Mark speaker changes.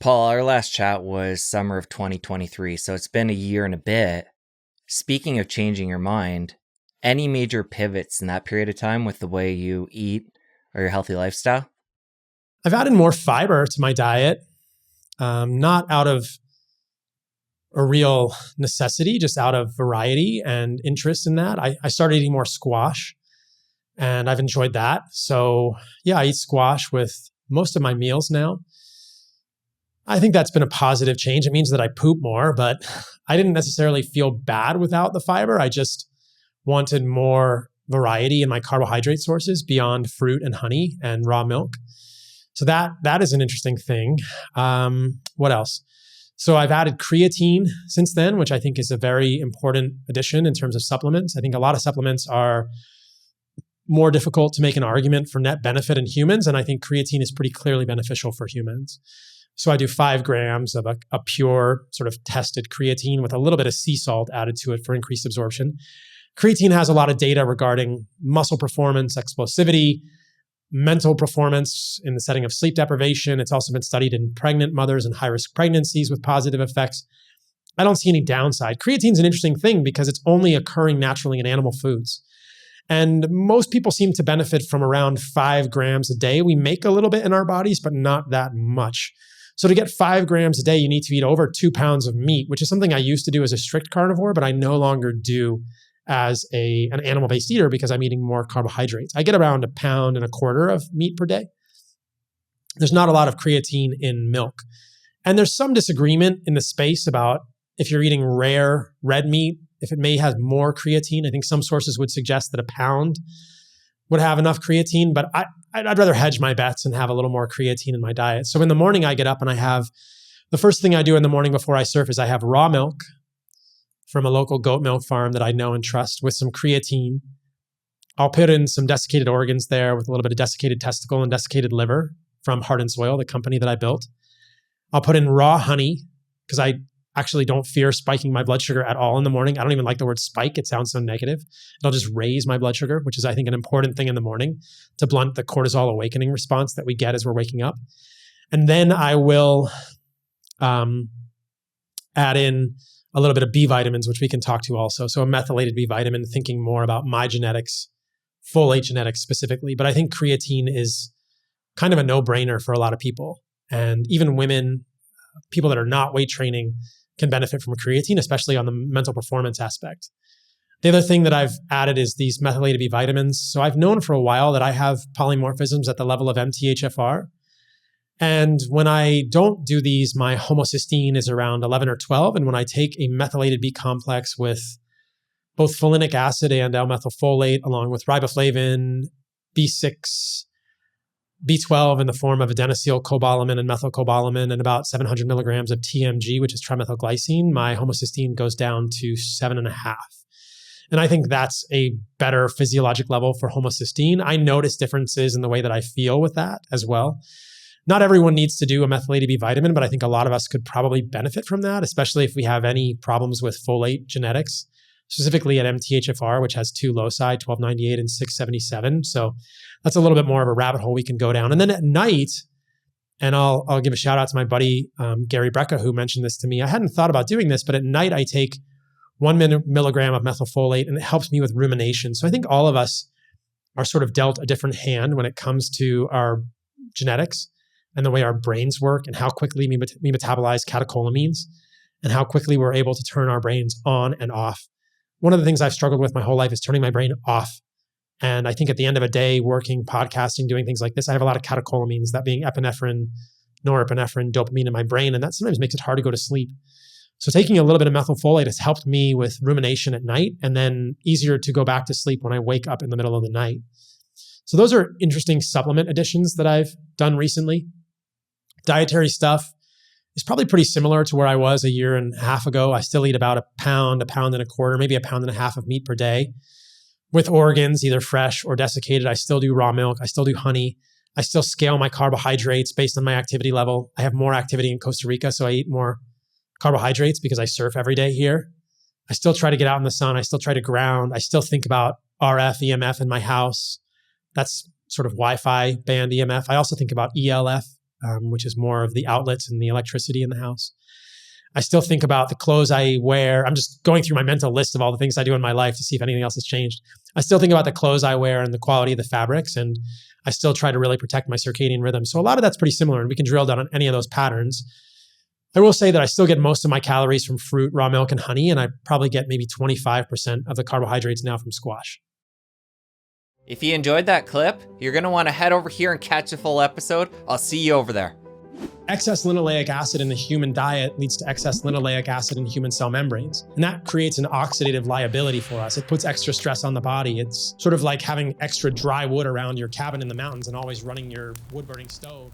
Speaker 1: Paul, our last chat was summer of 2023, so it's been a year and a bit. Speaking of changing your mind, any major pivots in that period of time with the way you eat or your healthy lifestyle?
Speaker 2: I've added more fiber to my diet, not out of a real necessity, just out of variety and interest in that. I started eating more squash and I've enjoyed that. So yeah, I eat squash with most of my meals now. I think that's been a positive change. It means that I poop more, but I didn't necessarily feel bad without the fiber. I just wanted more variety in my carbohydrate sources beyond fruit and honey and raw milk. So that is an interesting thing. What else? So I've added creatine since then, which I think is a very important addition in terms of supplements. I think a lot of supplements are more difficult to make an argument for net benefit in humans, and I think creatine is pretty clearly beneficial for humans. So I do 5 grams of a pure sort of tested creatine with a little bit of sea salt added to it for increased absorption. Creatine has a lot of data regarding muscle performance, explosivity, mental performance in the setting of sleep deprivation. It's also been studied in pregnant mothers and high-risk pregnancies with positive effects. I don't see any downside. Creatine is an interesting thing because it's only occurring naturally in animal foods. And most people seem to benefit from around 5 grams a day. We make a little bit in our bodies, but not that much. So to get 5 grams a day, you need to eat over 2 pounds of meat, which is something I used to do as a strict carnivore, but I no longer do as an animal-based eater because I'm eating more carbohydrates. I get around 1.25 pounds of meat per day. There's not a lot of creatine in milk. And there's some disagreement in the space about if you're eating rare red meat, if it may have more creatine. I think some sources would suggest that 1 pound would have enough creatine, but I'd rather hedge my bets and have a little more creatine in my diet. So in the morning I get up and the first thing I do in the morning before I surf is I have raw milk from a local goat milk farm that I know and trust with some creatine. I'll put in some desiccated organs there with a little bit of desiccated testicle and desiccated liver from Heart and Soil, the company that I built. I'll put in raw honey because I actually don't fear spiking my blood sugar at all in the morning. I don't even like the word spike. It sounds so negative. It'll just raise my blood sugar, which is, I think, an important thing in the morning to blunt the cortisol awakening response that we get as we're waking up. And then I will add in a little bit of B vitamins, which we can talk to also. So a methylated B vitamin, thinking more about my genetics, folate genetics specifically. But I think creatine is kind of a no-brainer for a lot of people. And even women, people that are not weight training, can benefit from creatine, especially on the mental performance aspect. The other thing that I've added is these methylated B vitamins. So I've known for a while that I have polymorphisms at the level of MTHFR. And when I don't do these, my homocysteine is around 11 or 12. And when I take a methylated B complex with both folinic acid and L-methylfolate, along with riboflavin, B6, B12 in the form of adenosylcobalamin and methylcobalamin, and about 700 milligrams of TMG, which is trimethylglycine, my homocysteine goes down to 7.5. And I think that's a better physiologic level for homocysteine. I notice differences in the way that I feel with that as well. Not everyone needs to do a methylated B vitamin, but I think a lot of us could probably benefit from that, especially if we have any problems with folate genetics, specifically at MTHFR, which has 2 loci, 1298 and 677. So that's a little bit more of a rabbit hole we can go down. And then at night, and I'll give a shout out to my buddy, Gary Brecka, who mentioned this to me. I hadn't thought about doing this, but at night I take 1 milligram of methylfolate and it helps me with rumination. So I think all of us are sort of dealt a different hand when it comes to our genetics and the way our brains work and how quickly we metabolize catecholamines and how quickly we're able to turn our brains on and off. One of the things I've struggled with my whole life is turning my brain off. And I think at the end of a day, working, podcasting, doing things like this, I have a lot of catecholamines, that being epinephrine, norepinephrine, dopamine in my brain. And that sometimes makes it hard to go to sleep. So taking a little bit of methylfolate has helped me with rumination at night and then easier to go back to sleep when I wake up in the middle of the night. So those are interesting supplement additions that I've done recently. Dietary stuff is probably pretty similar to where I was a year and a half ago. I still eat about 1 pound, 1.25 pounds, maybe 1.5 pounds of meat per day with organs, either fresh or desiccated. I still do raw milk. I still do honey. I still scale my carbohydrates based on my activity level. I have more activity in Costa Rica, so I eat more carbohydrates because I surf every day here. I still try to get out in the sun. I still try to ground. I still think about RF, EMF in my house. That's sort of Wi-Fi band EMF. I also think about ELF, which is more of the outlets and the electricity in the house. I still think about the clothes I wear. I'm just going through my mental list of all the things I do in my life to see if anything else has changed. I still think about the clothes I wear and the quality of the fabrics, and I still try to really protect my circadian rhythm. So a lot of that's pretty similar, and we can drill down on any of those patterns. I will say that I still get most of my calories from fruit, raw milk, and honey, and I probably get maybe 25% of the carbohydrates now from squash.
Speaker 1: If you enjoyed that clip, you're going to want to head over here and catch the full episode. I'll see you over there.
Speaker 2: Excess linoleic acid in the human diet leads to excess linoleic acid in human cell membranes. And that creates an oxidative liability for us. It puts extra stress on the body. It's sort of like having extra dry wood around your cabin in the mountains and always running your wood burning stove.